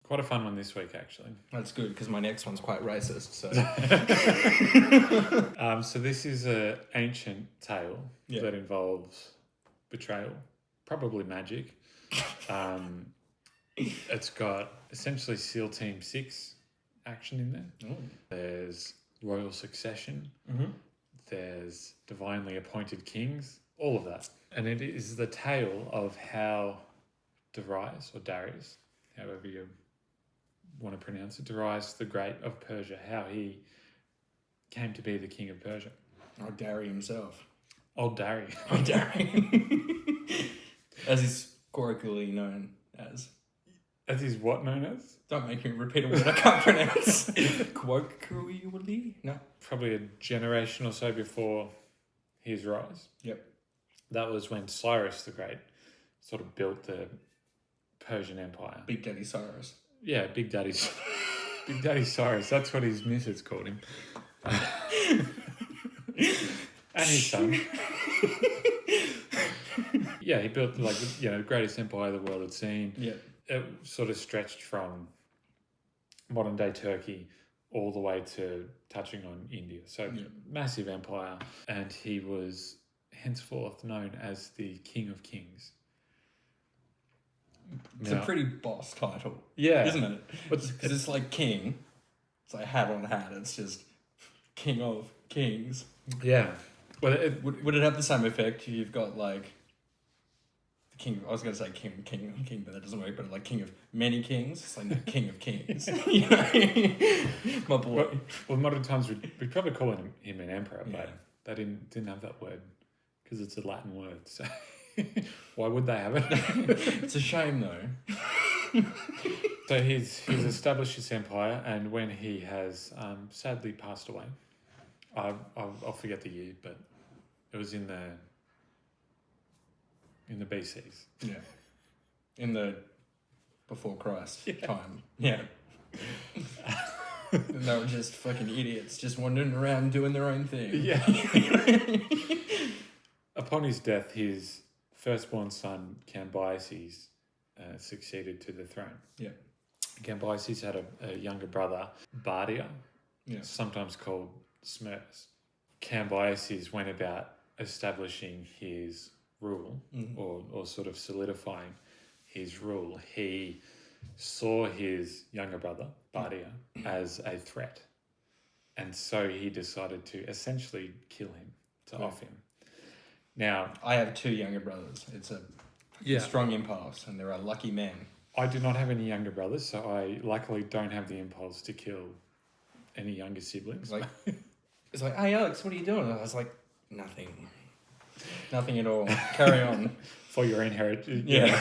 Quite a fun one this week, actually. That's good, because my next one's quite racist, so... So this is an ancient tale that involves betrayal, probably magic. It's got essentially SEAL Team 6 action in there. There's royal succession. There's divinely appointed kings, all of that. And it is the tale of how Darius, however you want to pronounce it, Darius the Great of Persia, how he came to be the king of Persia. Oh, Darius himself. Old Darius. Old Darius. As he's colloquially known as. As he's what known as? Don't make me repeat a word I can't pronounce. Colloquially? No. Probably a generation or so before his rise. Yep. That was when Cyrus the Great sort of built the Persian Empire. Big Daddy Cyrus. Yeah, Big Daddy Cyrus. That's what his missus called him. And his son. Yeah, he built the greatest empire the world had seen. Yeah. It sort of stretched from modern day Turkey all the way to touching on India. So massive empire. And he was henceforth known as the King of Kings. It's a pretty boss title. Yeah. Isn't it? Because it's like king. It's like hat on hat. It's just King of Kings. Yeah. Well, would it have the same effect? You've got like the king. I was going to say king, but that doesn't work. But like king of many kings. It's like no, King of Kings. You know? My boy. Well, modern times we'd probably call him an emperor, but they didn't have that word because it's a Latin word. So why would they have it? It's a shame though. So he's established his empire, and when he has sadly passed away, I'll forget the year, but it was in the BCs. Yeah. In the before Christ time. Yeah. And they were just fucking idiots, just wandering around doing their own thing. Yeah. Upon his death, his firstborn son Cambyses succeeded to the throne. Yeah. Cambyses had a younger brother, Bardia, sometimes called Smyrna. Cambyses went about establishing his rule or sort of solidifying his rule. He saw his younger brother, Bardia, as a threat. And so he decided to essentially kill him, to off him. Now, I have two younger brothers. It's a strong impulse, and there are lucky men. I do not have any younger brothers, so I luckily don't have the impulse to kill any younger siblings. It's like, hey, Alex, what are you doing? And I was like, nothing. Nothing at all. Carry on. For your inheritance. Yeah.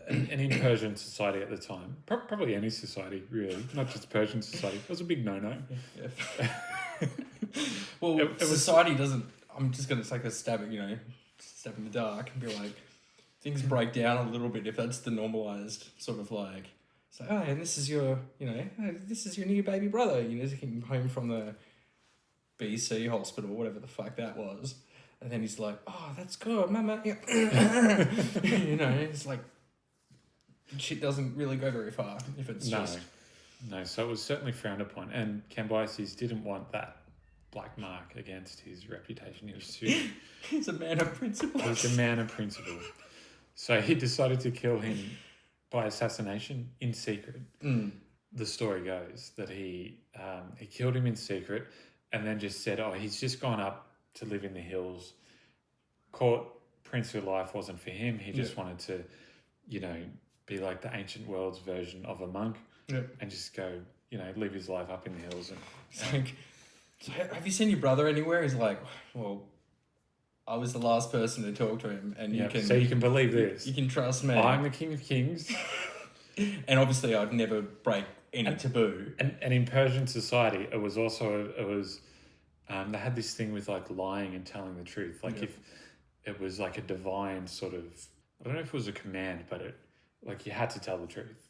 And in Persian society at the time, probably any society, really, not just Persian society, it was a big no-no. Yeah. Well, society doesn't... I'm just going to take a stab in the dark and be like, things break down a little bit if that's the normalized sort of like, say, oh, and this is your, this is your new baby brother. He came home from the BC hospital, whatever the fuck that was. And then he's like, oh, that's good, mama. Yeah. It's like, shit doesn't really go very far if it's just... No, so it was certainly frowned upon. And Cambyses didn't want that black mark against his reputation. He was too... He's a man of principle. He's a man of principle. So he decided to kill him by assassination in secret. The story goes that he killed him in secret and then just said, oh, he's just gone up to live in the hills. Court princely life wasn't for him. He just wanted to, be like the ancient world's version of a monk and just go, live his life up in the hills. It's like, so have you seen your brother anywhere? He's like, well, I was the last person to talk to him, and so you can believe this. You can trust me. I'm the King of Kings. And obviously I'd never break any taboo. And in Persian society, it was they had this thing with like lying and telling the truth. Like if it was like a divine sort of, I don't know if it was a command, but you had to tell the truth.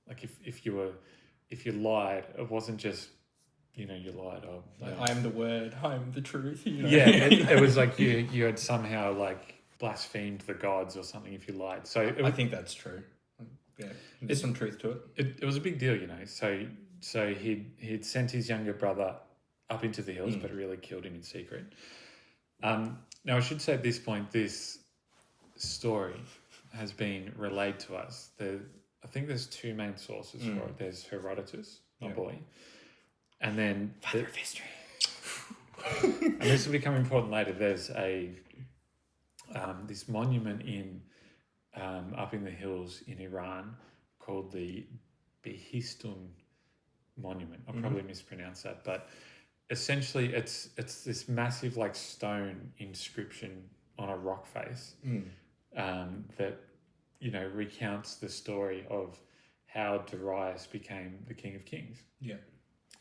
Like if you lied, it wasn't just, you lied. Oh, I am the word. I am the truth. Yeah, it was like you had somehow like blasphemed the gods or something if you lied. So I think that's true. Yeah, there's some truth to it. It was a big deal, you know. So he'd sent his younger brother up into the hills, but really killed him in secret. Now, I should say at this point, this story has been relayed to us. I think there's two main sources for it. There's Herodotus, my boy, and then Father of history. And this will become important later. There's this monument up in the hills in Iran called the Behistun Monument. I'll probably mispronounce that, but essentially it's this massive like stone inscription on a rock face that, you know, recounts the story of how Darius became the King of Kings. Yeah.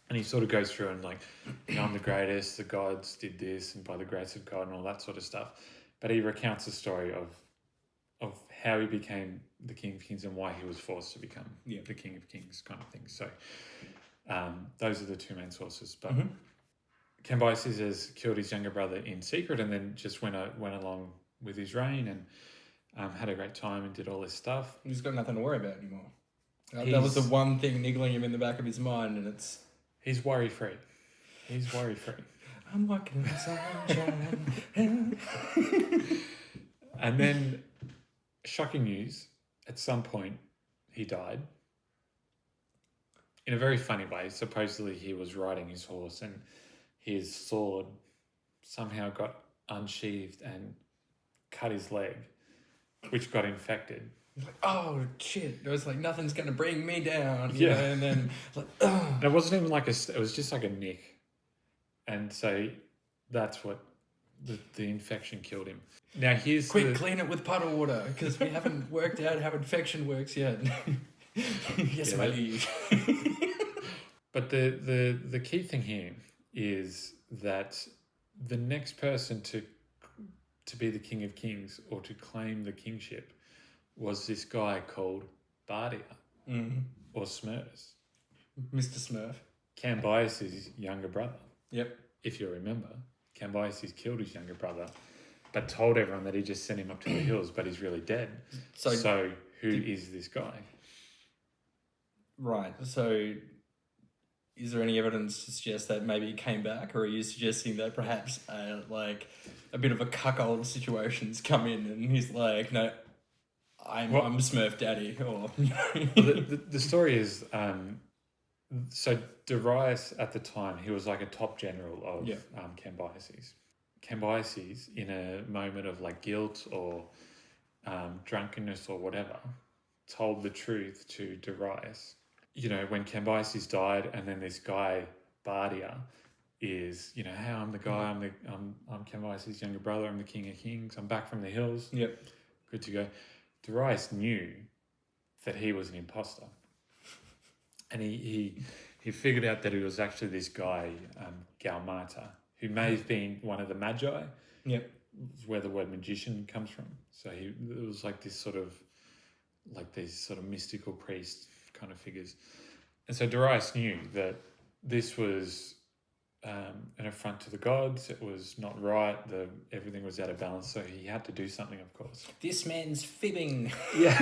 And he sort of goes through and like, you know, I'm the greatest, the gods did this, and by the grace of God and all that sort of stuff. But he recounts the story of how he became the King of Kings and why he was forced to become the King of Kings, kind of thing. So those are the two main sources. But Cambyses has killed his younger brother in secret and then just went along with his reign and had a great time and did all this stuff. He's got nothing to worry about anymore. That was the one thing niggling him in the back of his mind, and it's... He's worry-free. He's worry-free. I'm walking in the sunshine. And then, shocking news, at some point, he died. In a very funny way. Supposedly he was riding his horse and his sword somehow got unsheathed and cut his leg, which got infected. Like, oh shit! It was like nothing's gonna bring me down, you know? And then like, it wasn't even like it was just like a nick, and so that's what the infection killed him. Now here's clean it with puddle water because we haven't worked out how infection works yet. Yes, my liege. But the key thing here is that the next person to be the King of Kings or to claim the kingship was this guy called Bardia or Smurfs. Mr. Smurf. Cambyses' younger brother. Yep. If you remember, Cambyses killed his younger brother, but told everyone that he just sent him up to the hills, but he's really dead. So who is this guy? Right. So is there any evidence to suggest that maybe he came back, or are you suggesting that perhaps like a bit of a cuckold situation's come in and he's like, no, I'm Smurf Daddy, or the story is so Darius at the time, he was like a top general of Cambyses. Cambyses, in a moment of like guilt or drunkenness or whatever, told the truth to Darius. You know, when Cambyses died, and then this guy Bardia is, you know, hey, I'm the guy, I'm Cambyses' younger brother, I'm the King of Kings, I'm back from the hills. Yep. Good to go. Darius knew that he was an imposter. And he figured out that it was actually this guy, Galmata, who may have been one of the Magi. Yep. Where the word magician comes from. So it was like this sort of, like these sort of mystical priest kind of figures. And so Darius knew that this was an affront to the gods. It was not right. Everything was out of balance. So he had to do something, of course. This man's fibbing. Yeah.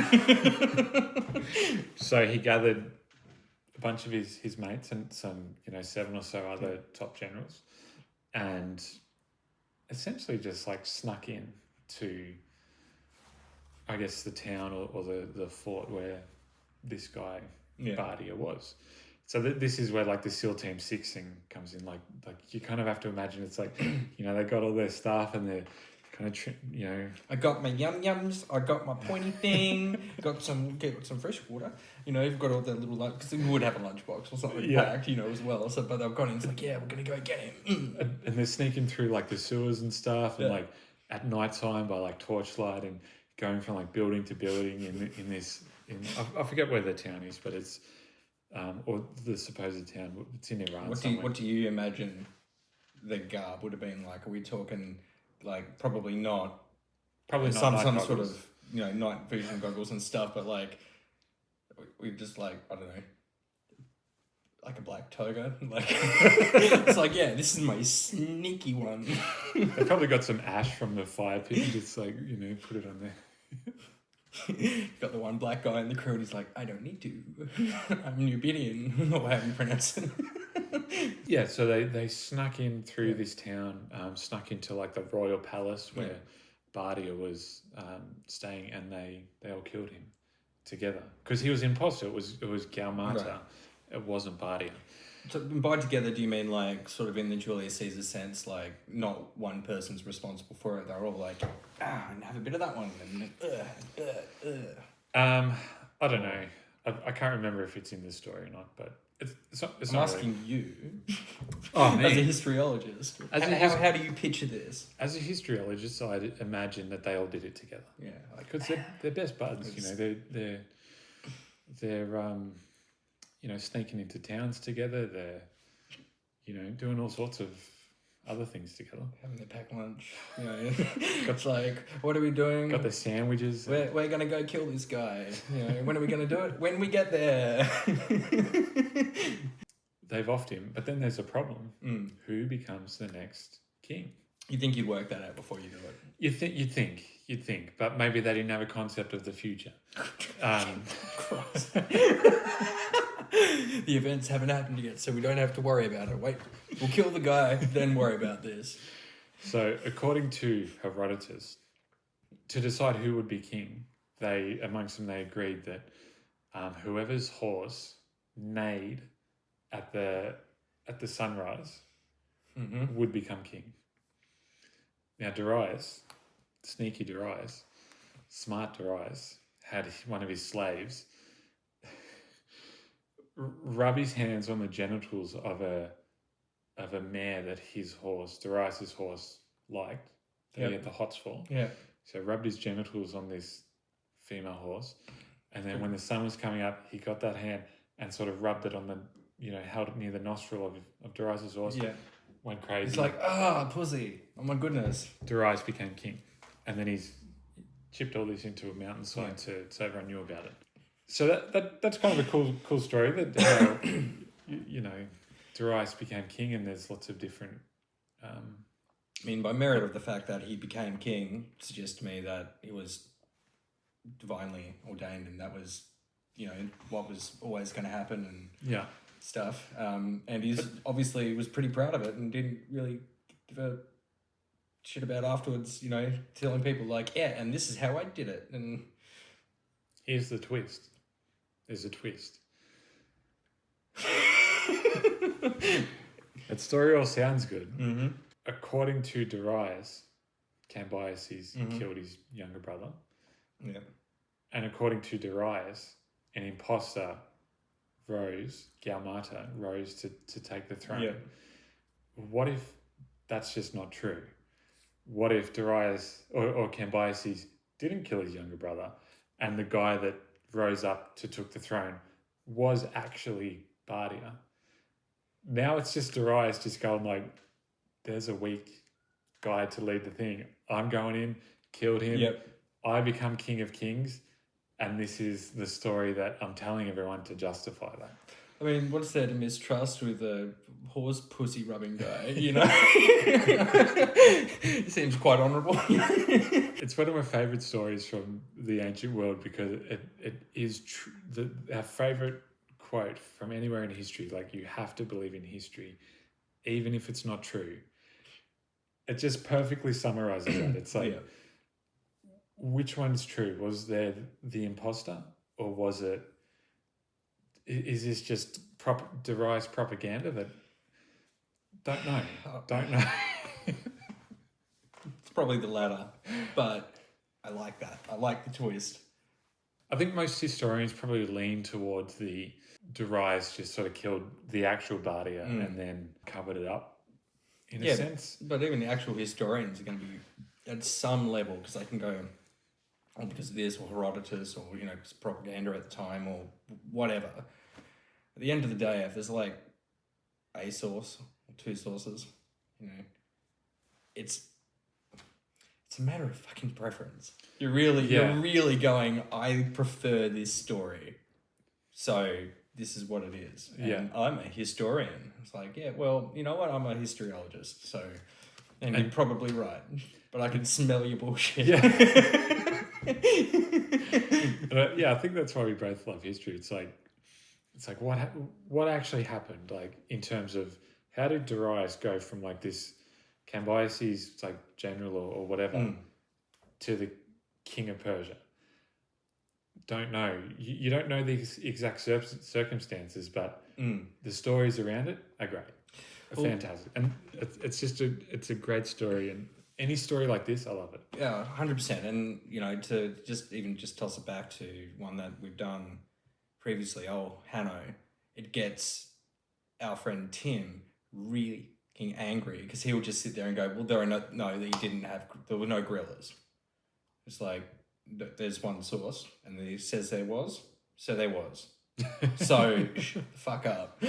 So he gathered a bunch of his mates and some, 7 or so other top generals, and essentially just like snuck in to, I guess, the town or the fort where this guy Bardia was. So this is where like the SEAL Team 6 thing comes in. Like you kind of have to imagine it's like, they got all their stuff and they're kind of, I got my yum-yums, I got my pointy thing, got some fresh water. You've got all the little lunch, because we would have a lunchbox or something packed, as well. So, but they've gone in, it's like, we're going to go get him. And they're sneaking through like the sewers and stuff, and like at night time by like torchlight and going from like building to building in this, I forget where the town is, but it's, or the supposed town, it's in Iran. What do you imagine the garb would have been like? Are we talking like probably not some sort of night vision goggles and stuff, but like we just like, I don't know, like a black toga, like it's like, this is my sneaky one. They probably got some ash from the fire pit and just like put it on there. got the one black guy in the crew and he's like, I don't need to. I'm Nubidian, or however you pronounce it. Yeah, so they snuck in through this town, snuck into like the royal palace where Bardia was staying, and they all killed him together. Because he was imposter. It was Gaumata. Right. It wasn't Bardia. So by together, do you mean like sort of in the Julius Caesar sense, like not one person's responsible for it? They're all like, and have a bit of that one. And I don't know. I can't remember if it's in this story or not, but it's not I'm asking you, me. As a historiologist, how do you picture this? As a historiologist, I'd imagine that they all did it together. Yeah, because they're best buds. You know, they're sneaking into towns together. They're, doing all sorts of other things together. Having their packed lunch. It's like, what are we doing? Got their sandwiches. We're going to go kill this guy. When are we going to do it? When we get there. They've offed him, but then there's a problem. Who becomes the next king? You think you'd work that out before you do it? You'd think, but maybe they didn't have a concept of the future. Christ. The events haven't happened yet, so we don't have to worry about it. Wait, we'll kill the guy, then worry about this. So, according to Herodotus, to decide who would be king, amongst them they agreed that whoever's horse neighed at the sunrise would become king. Now, Darius, sneaky Darius, smart Darius, had one of his slaves rub his hands on the genitals of a mare that Darius's horse liked. That he had the hots for. Yeah. So rubbed his genitals on this female horse, and then when the sun was coming up, he got that hand and sort of rubbed it on held it near the nostril of Darius's horse. Yeah. Went crazy. He's like, pussy. Oh my goodness. Darius became king. And then he's chipped all this into a mountainside so everyone knew about it. So that's kind of a cool story that Darius became king, and there's lots of different. By merit of the fact that he became king suggests to me that he was divinely ordained, and that was, what was always going to happen and stuff. And he's obviously was pretty proud of it and didn't really give a shit about afterwards. Telling people like, and this is how I did it. And here's the twist. There's a twist. That story all sounds good. Mm-hmm. According to Darius, Cambyses killed his younger brother. Yeah. And according to Darius, an imposter Gaumata rose to take the throne. Yeah. What if that's just not true? What if Darius or Cambyses didn't kill his younger brother, and the guy that rose up to took the throne was actually Bardia? Now it's just Darius just going like, there's a weak guy to lead the thing. I'm going in, killed him. Yep. I become king of kings, and this is the story that I'm telling everyone to justify that. What's there to mistrust with a horse pussy rubbing guy, It seems quite honourable. It's one of my favourite stories from the ancient world because it is our favourite quote from anywhere in history. Like, you have to believe in history, even if it's not true. It just perfectly summarises that. It's like, which one's true? Was there the imposter, or was it? Is this just Darius propaganda? That don't know. It's probably the latter, but I like that. I like the twist. I think most historians probably lean towards the Darius just sort of killed the actual Bardia and then covered it up in a sense. But even the actual historians are going to be at some level, because they can go, because of this, or Herodotus, or, it's propaganda at the time, or whatever. At the end of the day, if there's like a source or two sources, it's a matter of fucking preference. You're really going, I prefer this story, so this is what it is. And I'm a historian. It's like, well, you know what? I'm a historiologist, so, and you're probably right, but I can smell your bullshit. Yeah. Yeah, I think that's why we both love history. It's like what actually happened, like in terms of how did Darius go from like this Cambyses like general or whatever to the king of Persia? Don't know. You don't know the exact circumstances, but the stories around it are great, fantastic, and it's a great story. And any story like this, I love it. Yeah, 100%. And to just toss it back to one that we've done previously, Hanno, it gets our friend Tim really angry because he will just sit there and go, well, there were no gorillas. It's like, there's one source, and he says there was, so there was. So, shut the fuck up.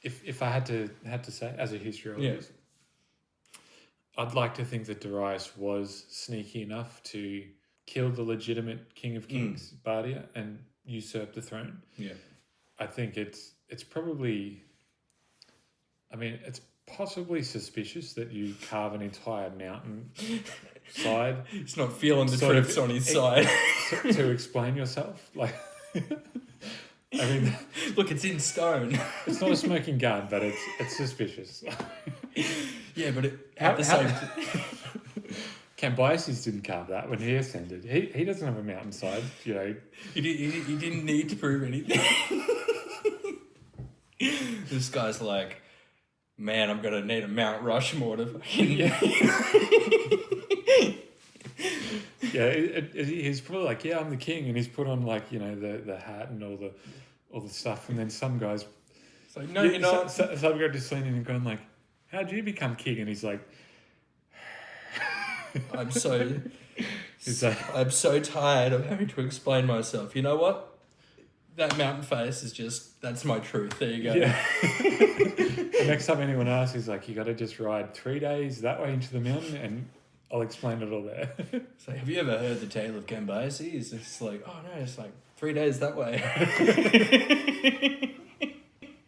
If I had to say, as a historiologist, I'd like to think that Darius was sneaky enough to kill the legitimate king of kings, Bardia, and usurp the throne. Yeah. I think it's probably, it's possibly suspicious that you carve an entire mountain side. He's not feeling the troops on his side. To explain yourself. Like, look, it's in stone. It's not a smoking gun, but it's suspicious. Yeah, but at the same time... Cambyses didn't carve that when he ascended. He doesn't have a mountainside, He didn't need to prove anything. This guy's like, man, I'm going to need a Mount Rushmore to fucking... Yeah, he's probably like, yeah, I'm the king, and he's put on like, the hat and all the stuff, and then some guys... It's like, no, you're not. Some guy just leaning and going like, how'd you become king? And he's like... I'm so tired of having to explain myself. You know what? That mountain face is that's my truth. There you go. Yeah. The next time anyone asks, he's like, you got to just ride 3 days that way into the mountain and I'll explain it all there. So have you ever heard the tale of Cambyses? It's like, oh no, it's like 3 days that way.